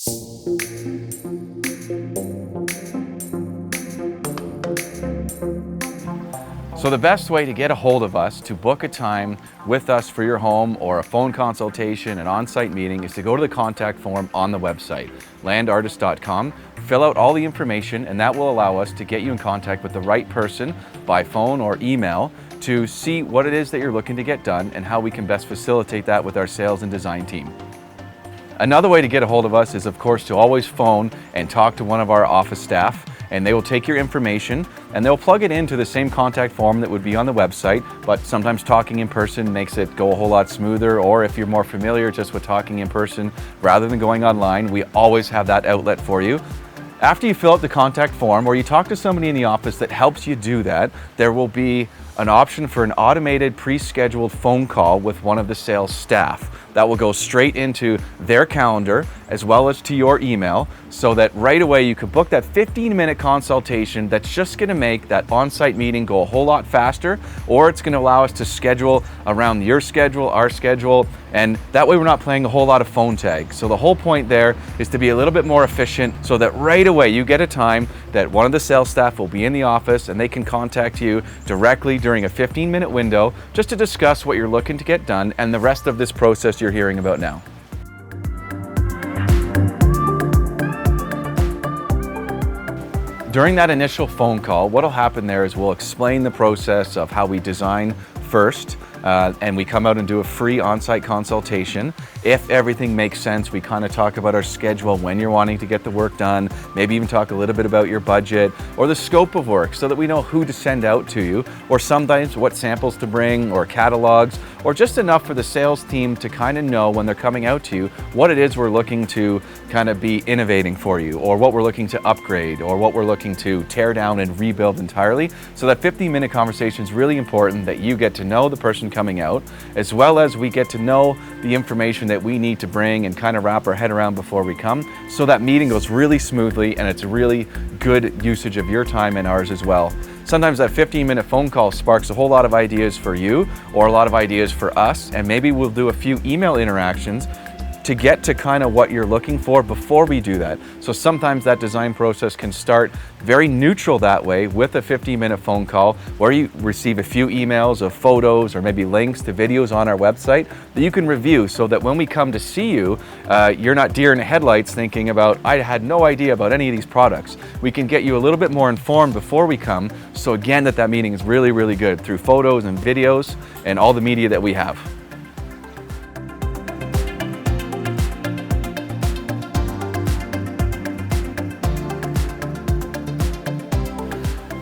So the best way to get a hold of us, to book a time with us for your home or a phone consultation, an on-site meeting, is to go to the contact form on the website, landartist.com, fill out all the information, and that will allow us to get you in contact with the right person by phone or email to see what it is that you're looking to get done and how we can best facilitate that with our sales and design team. Another way to get a hold of us is, of course, to always phone and talk to one of our office staff, and they will take your information and they'll plug it into the same contact form that would be on the website, but sometimes talking in person makes it go a whole lot smoother, or if you're more familiar just with talking in person rather than going online, we always have that outlet for you. After you fill out the contact form or you talk to somebody in the office that helps you do that, there will be an option for an automated pre-scheduled phone call with one of the sales staff. That will go straight into their calendar as well as to your email, so that right away you can book that 15-minute consultation that's just going to make that on-site meeting go a whole lot faster, or it's going to allow us to schedule around your schedule, our schedule, and that way we're not playing a whole lot of phone tag. So the whole point there is to be a little bit more efficient so that right away you get a time that one of the sales staff will be in the office and they can contact you directly during a 15-minute window just to discuss what you're looking to get done and the rest of this process you're hearing about now. During that initial phone call, what'll happen there is we'll explain the process of how we design first, and we come out and do a free on-site consultation. If everything makes sense, we kind of talk about our schedule, when you're wanting to get the work done, maybe even talk a little bit about your budget or the scope of work so that we know who to send out to you, or sometimes what samples to bring or catalogs, or just enough for the sales team to kind of know when they're coming out to you what it is we're looking to kind of be innovating for you, or what we're looking to upgrade, or what we're looking to tear down and rebuild entirely. So that 15-minute conversation is really important, that you get to know the person coming out, as well as we get to know the information that we need to bring and kind of wrap our head around before we come, so that meeting goes really smoothly and it's a really good usage of your time and ours as well. Sometimes that 15-minute phone call sparks a whole lot of ideas for you or a lot of ideas for us, and maybe we'll do a few email interactions to get to kind of what you're looking for before we do that. So sometimes that design process can start very neutral that way with a 15-minute phone call where you receive a few emails of photos or maybe links to videos on our website that you can review, so that when we come to see you, you're not deer in the headlights thinking about, I had no idea about any of these products. We can get you a little bit more informed before we come, so again that meeting is really, really good through photos and videos and all the media that we have.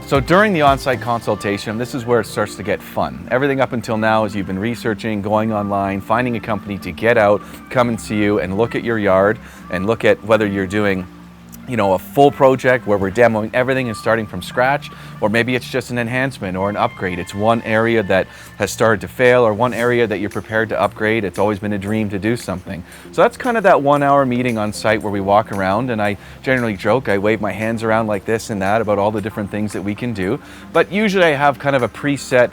So during the on-site consultation, this is where it starts to get fun. Everything up until now is you've been researching, going online, finding a company to get out, come and see you and look at your yard and look at whether you're doing a full project where we're demoing everything and starting from scratch, or maybe it's just an enhancement or an upgrade. It's one area that has started to fail or one area that you're prepared to upgrade. It's always been a dream to do something. So that's kind of that 1-hour meeting on site where we walk around, and I generally joke, I wave my hands around like this and that about all the different things that we can do. But usually I have kind of a preset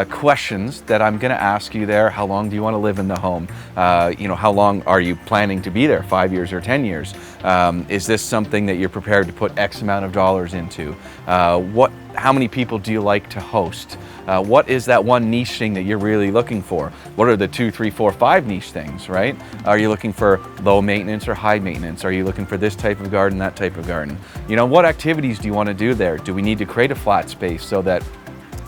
questions that I'm going to ask you there. How long do you want to live in the home? How long are you planning to be there? 5 years or 10 years? Is this something that you're prepared to put X amount of dollars into? How many people do you like to host? What is that one niche thing that you're really looking for? What are the 2, 3, 4, 5 niche things, right? Are you looking for low maintenance or high maintenance? Are you looking for this type of garden, that type of garden? What activities do you want to do there? Do we need to create a flat space so that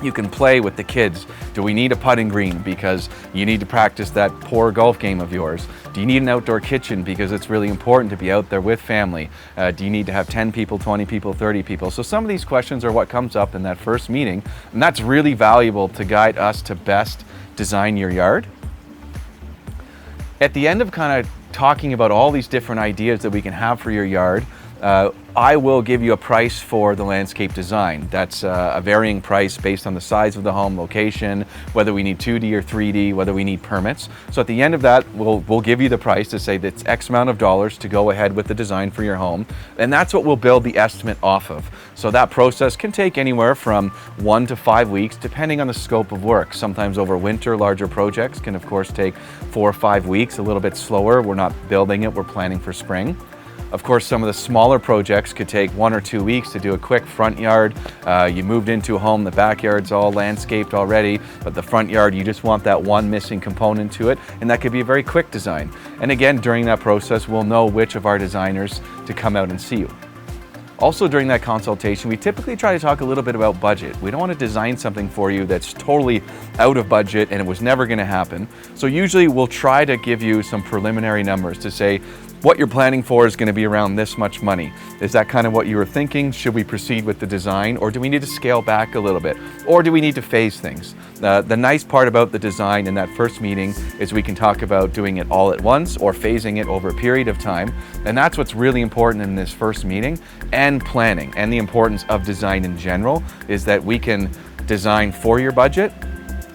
you can play with the kids? Do we need a putting green because you need to practice that poor golf game of yours? Do you need an outdoor kitchen because it's really important to be out there with family? Do you need to have 10 people, 20 people, 30 people? So some of these questions are what comes up in that first meeting, and that's really valuable to guide us to best design your yard. At the end of kind of talking about all these different ideas that we can have for your yard, I will give you a price for the landscape design. That's a varying price based on the size of the home, location, whether we need 2D or 3D, whether we need permits. So at the end of that, we'll give you the price to say that's X amount of dollars to go ahead with the design for your home. And that's what we'll build the estimate off of. So that process can take anywhere from 1 to 5 weeks, depending on the scope of work. Sometimes over winter, larger projects can of course take 4 or 5 weeks, a little bit slower. We're not building it, we're planning for spring. Of course, some of the smaller projects could take 1 or 2 weeks to do a quick front yard. You moved into a home, the backyard's all landscaped already, but the front yard, you just want that one missing component to it, and that could be a very quick design. And again, during that process, we'll know which of our designers to come out and see you. Also, during that consultation, we typically try to talk a little bit about budget. We don't want to design something for you that's totally out of budget and it was never going to happen. So usually we'll try to give you some preliminary numbers to say, what you're planning for is going to be around this much money. Is that kind of what you were thinking? Should we proceed with the design, or do we need to scale back a little bit? Or do we need to phase things? The nice part about the design in that first meeting is we can talk about doing it all at once or phasing it over a period of time. And that's what's really important in this first meeting, and planning, and the importance of design in general is that we can design for your budget.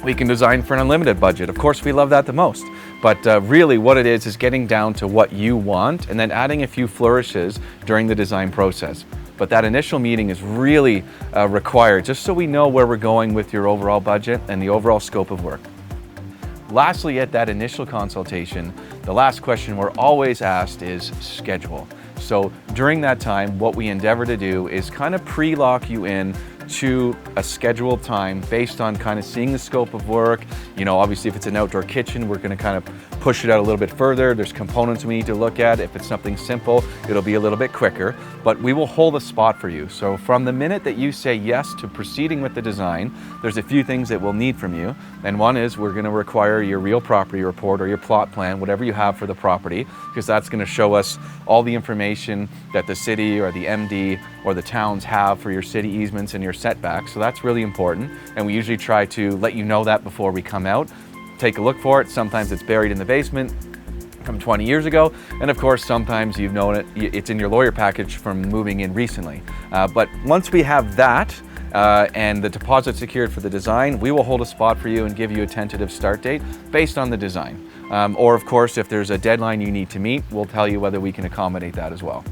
We can design for an unlimited budget. Of course, we love that the most. But really what it is getting down to what you want and then adding a few flourishes during the design process. But that initial meeting is really required just so we know where we're going with your overall budget and the overall scope of work. Lastly, at that initial consultation, the last question we're always asked is schedule. So during that time, what we endeavor to do is kind of pre-lock you in to a scheduled time based on kind of seeing the scope of work. You know, obviously if it's an outdoor kitchen, we're going to kind of push it out a little bit further. There's components we need to look at. If it's something simple, it'll be a little bit quicker, but we will hold a spot for you. So from the minute that you say yes to proceeding with the design, there's a few things that we'll need from you. And one is we're going to require your real property report or your plot plan, whatever you have for the property, because that's going to show us all the information that the city or the MD or the towns have for your city easements and your setbacks. So that's really important. And we usually try to let you know that before we come out. Take a look for it. Sometimes it's buried in the basement from 20 years ago. And of course, sometimes you've known it, it's in your lawyer package from moving in recently. But once we have that, and the deposit secured for the design, we will hold a spot for you and give you a tentative start date based on the design. Or of course, if there's a deadline you need to meet, we'll tell you whether we can accommodate that as well.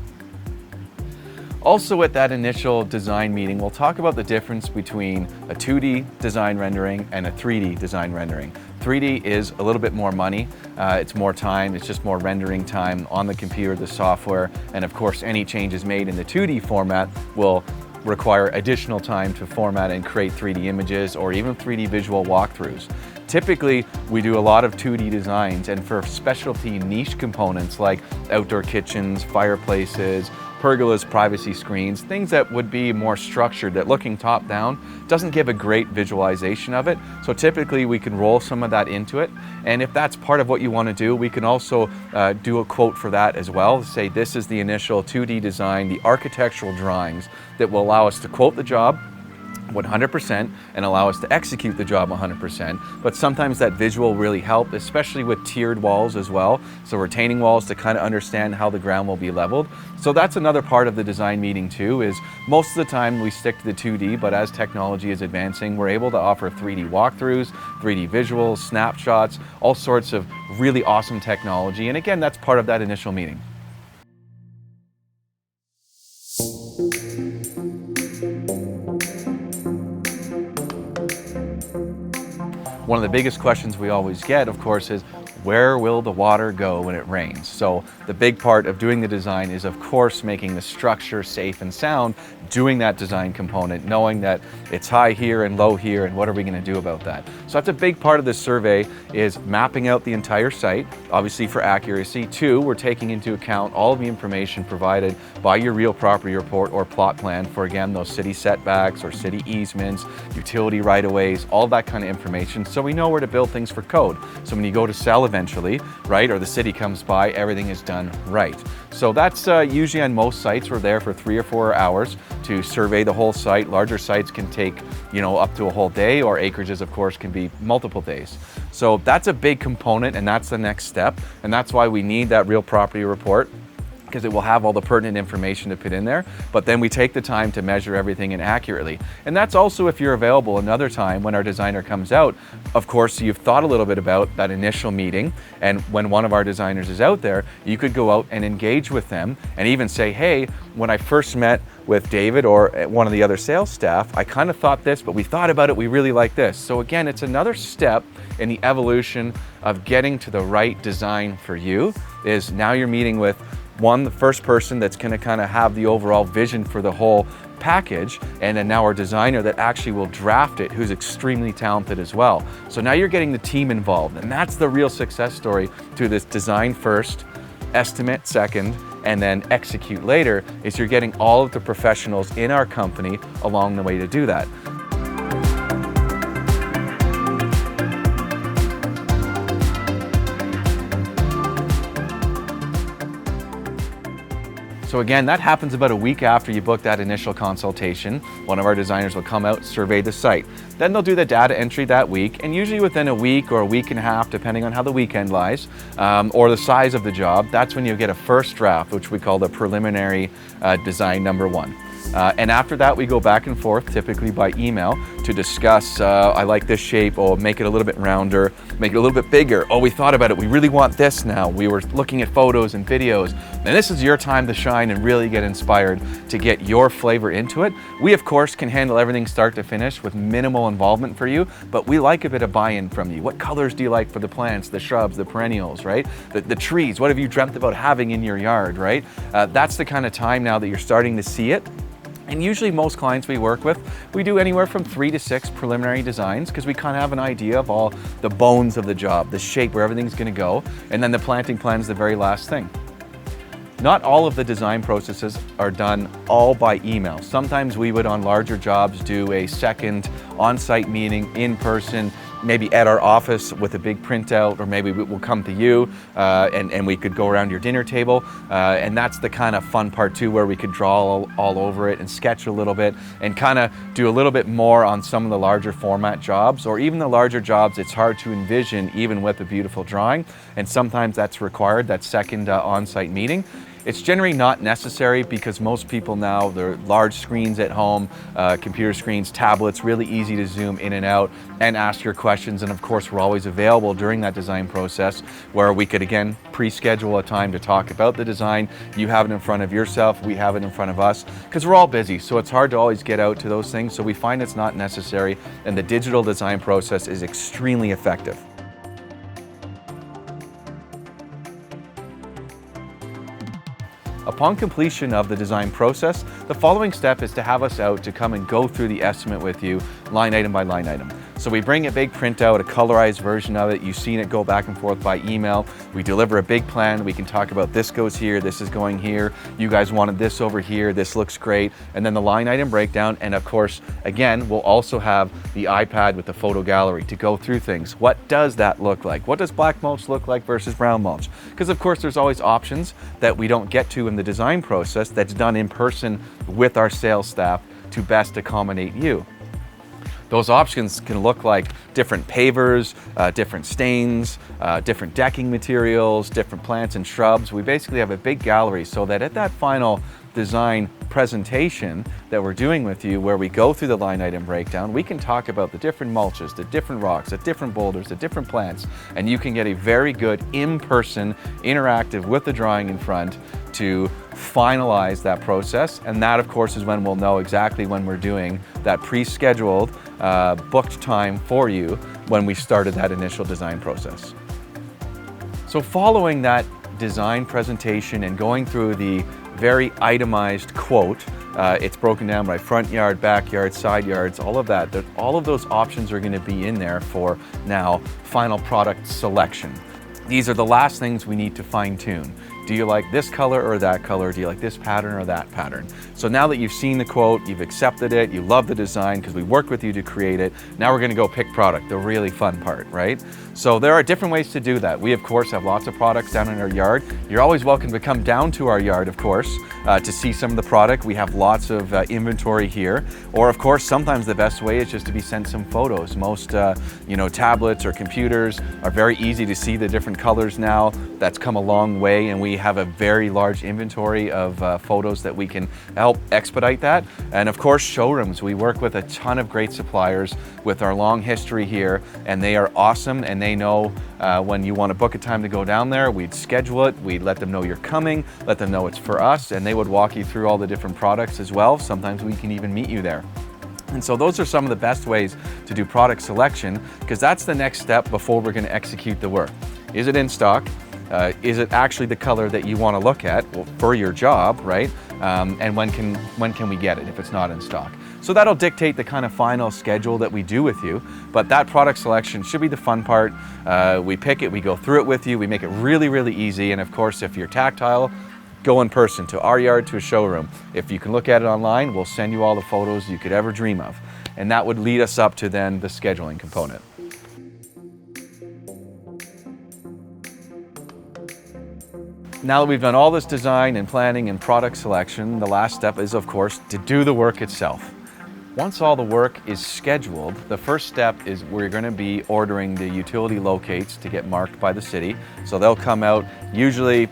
Also at that initial design meeting, we'll talk about the difference between a 2D design rendering and a 3D design rendering. 3D is a little bit more money, it's more time, it's just more rendering time on the computer, the software, and of course any changes made in the 2D format will require additional time to format and create 3D images or even 3D visual walkthroughs. Typically, we do a lot of 2D designs, and for specialty niche components like outdoor kitchens, fireplaces, pergolas, privacy screens, things that would be more structured, that looking top down doesn't give a great visualization of it. So typically we can roll some of that into it. And if that's part of what you want to do, we can also do a quote for that as well. Say this is the initial 2D design, the architectural drawings that will allow us to quote the job 100% and allow us to execute the job 100%. But sometimes that visual really help, especially with tiered walls as well. So retaining walls to kind of understand how the ground will be leveled. So that's another part of the design meeting too, is most of the time we stick to the 2D, but as technology is advancing, we're able to offer 3D walkthroughs, 3D visuals, snapshots, all sorts of really awesome technology. And again, that's part of that initial meeting. One of the biggest questions we always get, of course, is where will the water go when it rains? So the big part of doing the design is, of course, making the structure safe and sound, doing that design component, knowing that it's high here and low here, and what are we going to do about that? So that's a big part of this survey, is mapping out the entire site, obviously for accuracy. Two, we're taking into account all of the information provided by your real property report or plot plan for, again, those city setbacks or city easements, utility right-of-ways, all that kind of information, so we know where to build things for code. So when you go to sell eventually, right, or the city comes by, everything is done right. So that's usually on most sites. We're there for 3 or 4 hours to survey the whole site. Larger sites can take, up to a whole day, or acreages, of course, can be multiple days. So that's a big component, and that's the next step. And that's why we need that real property report, because it will have all the pertinent information to put in there. But then we take the time to measure everything in accurately. And that's also if you're available another time when our designer comes out. Of course, you've thought a little bit about that initial meeting, and when one of our designers is out there, you could go out and engage with them and even say, hey, when I first met with David or one of the other sales staff, I kind of thought this, but we thought about it, we really like this. So again, it's another step in the evolution of getting to the right design for you, is now you're meeting with one, the first person that's going to kind of have the overall vision for the whole package, and then now our designer that actually will draft it, who's extremely talented as well. So now you're getting the team involved, and that's the real success story to this design first, estimate second, and then execute later, is you're getting all of the professionals in our company along the way to do that. So again, that happens about a week after you book that initial consultation. One of our designers will come out, survey the site. Then they'll do the data entry that week, and usually within a week or a week and a half, depending on how the weekend lies, or the size of the job, that's when you get a first draft, which we call the preliminary design number 1. And after that, we go back and forth, typically by email, to discuss, I like this shape, or make it a little bit rounder, make it a little bit bigger. Oh, we thought about it, we really want this now. We were looking at photos and videos, and this is your time to shine and really get inspired to get your flavor into it. We, of course, can handle everything start to finish with minimal involvement for you, but we like a bit of buy-in from you. What colors do you like for the plants, the shrubs, the perennials, right? The trees, what have you dreamt about having in your yard, right? That's the kind of time now that you're starting to see it. And usually most clients we work with, we do anywhere from 3 to 6 preliminary designs, because we kind of have an idea of all the bones of the job, the shape, where everything's going to go, and then the planting plan is the very last thing. Not all of the design processes are done all by email. Sometimes we would, on larger jobs, do a second on-site meeting in person, maybe at our office with a big printout, or maybe we'll come to you and we could go around your dinner table. And that's the kind of fun part too, where we could draw all over it and sketch a little bit and kind of do a little bit more on some of the larger format jobs, or even the larger jobs. It's hard to envision even with a beautiful drawing. And sometimes that's required, that second on-site meeting. It's generally not necessary, because most people now, they're large screens at home, computer screens, tablets, really easy to zoom in and out and ask your questions. And of course, we're always available during that design process, where we could again pre-schedule a time to talk about the design. You have it in front of yourself, we have it in front of us, because we're all busy. So it's hard to always get out to those things. So we find it's not necessary, and the digital design process is extremely effective. Upon completion of the design process, the following step is to have us out to come and go through the estimate with you, line item by line item. So we bring a big printout, a colorized version of it. You've seen it go back and forth by email. We deliver a big plan. We can talk about this goes here, this is going here. You guys wanted this over here, this looks great. And then the line item breakdown. And of course, again, we'll also have the iPad with the photo gallery to go through things. What does that look like? What does black mulch look like versus brown mulch? Because of course, there's always options that we don't get to in the design process that's done in person with our sales staff to best accommodate you. Those options can look like different pavers, different stains, different decking materials, different plants and shrubs. We basically have a big gallery, so that at that final design presentation that we're doing with you, where we go through the line item breakdown, we can talk about the different mulches, the different rocks, the different boulders, the different plants, and you can get a very good in-person interactive with the drawing in front to finalize that process. And that, of course, is when we'll know exactly when we're doing that pre-scheduled, booked time for you when we started that initial design process. So following that design presentation and going through the very itemized quote, it's broken down by front yard, backyard, side yards, all of that. All of those options are going to be in there for now final product selection. These are the last things we need to fine tune. Do you like this color or that color? Do you like this pattern or that pattern? So now that you've seen the quote, you've accepted it, you love the design because we worked with you to create it, now we're going to go pick product, the really fun part, right? So there are different ways to do that. We, of course, have lots of products down in our yard. You're always welcome to come down to our yard, of course, to see some of the product. We have lots of inventory here. Or, of course, sometimes the best way is just to be sent some photos. Most, tablets or computers are very easy to see the different colors now. That's come a long way, and we have a very large inventory of photos that we can help expedite that. And of course, showrooms. We work with a ton of great suppliers with our long history here, and they are awesome, and they know when you want to book a time to go down there, we'd schedule it, we'd let them know you're coming, let them know it's for us, and they would walk you through all the different products as well. Sometimes we can even meet you there. And so those are some of the best ways to do product selection, because that's the next step before we're going to execute the work. Is it in stock? Is it actually the color that you want to look at for your job, right? And when can we get it if it's not in stock? So that'll dictate the kind of final schedule that we do with you. But that product selection should be the fun part. We pick it, we go through it with you, we make it really, really easy. And of course, if you're tactile, go in person to our yard, to a showroom. If you can look at it online, we'll send you all the photos you could ever dream of. And that would lead us up to then the scheduling component. Now that we've done all this design and planning and product selection, the last step is, of course, to do the work itself. Once all the work is scheduled, the first step is we're going to be ordering the utility locates to get marked by the city. So they'll come out usually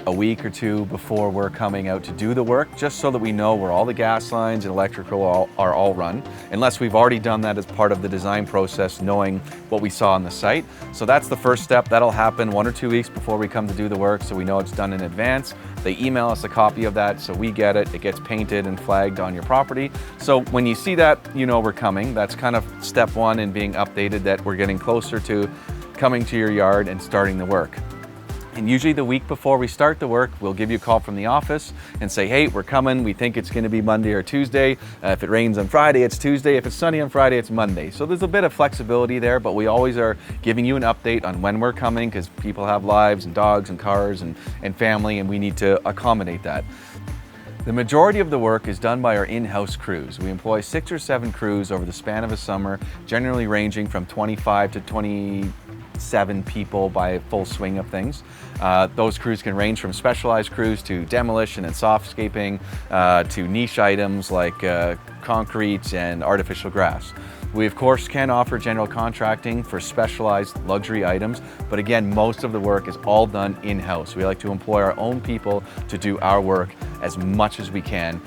a week or two before we're coming out to do the work, just so that we know where all the gas lines and electrical are all run, unless we've already done that as part of the design process, knowing what we saw on the site. So that's the first step. That'll happen 1 or 2 weeks before we come to do the work, so we know it's done in advance. They email us a copy of that, so we get it. It gets painted and flagged on your property. So when you see that, you know we're coming. That's kind of step one in being updated, that we're getting closer to coming to your yard and starting the work. And usually the week before we start the work, we'll give you a call from the office and say, hey, we're coming. We think it's going to be Monday or Tuesday. If it rains on Friday, it's Tuesday. If it's sunny on Friday, it's Monday. So there's a bit of flexibility there, but we always are giving you an update on when we're coming, because people have lives and dogs and cars and family, and we need to accommodate that. The majority of the work is done by our in-house crews. We employ 6 or 7 crews over the span of a summer, generally ranging from 25 to 27 people by a full swing of things. Those crews can range from specialized crews to demolition and softscaping, to niche items like concrete and artificial grass. We of course can offer general contracting for specialized luxury items, but again, most of the work is all done in-house. We like to employ our own people to do our work as much as we can.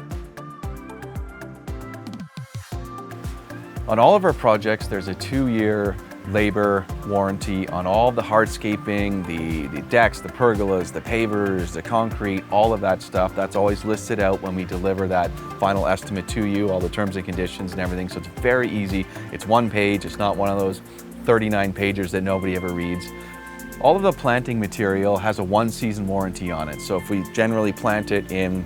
On all of our projects, there's a 2-year labor warranty on all the hardscaping, the decks, the pergolas, the pavers, the concrete, all of that stuff. That's always listed out when we deliver that final estimate to you, all the terms and conditions and everything. So it's very easy. It's 1 page. It's not one of those 39 pages that nobody ever reads. All of the planting material has a 1-season warranty on it. So if we generally plant it in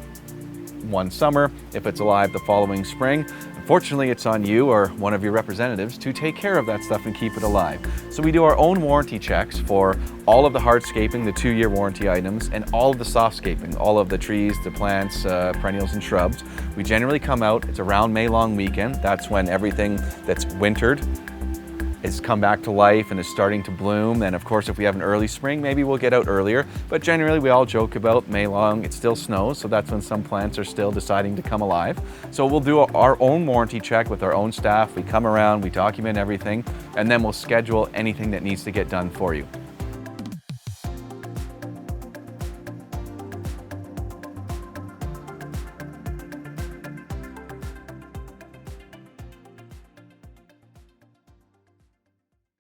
one summer, if it's alive the following spring, unfortunately it's on you or one of your representatives to take care of that stuff and keep it alive. So we do our own warranty checks for all of the hardscaping, the 2-year warranty items, and all of the softscaping, all of the trees, the plants, perennials and shrubs. We generally come out, it's around May long weekend. That's when everything that's wintered is come back to life and is starting to bloom. And of course, if we have an early spring, maybe we'll get out earlier. But generally, we all joke about May long, it still snows. So that's when some plants are still deciding to come alive. So we'll do our own warranty check with our own staff. We come around, we document everything, and then we'll schedule anything that needs to get done for you.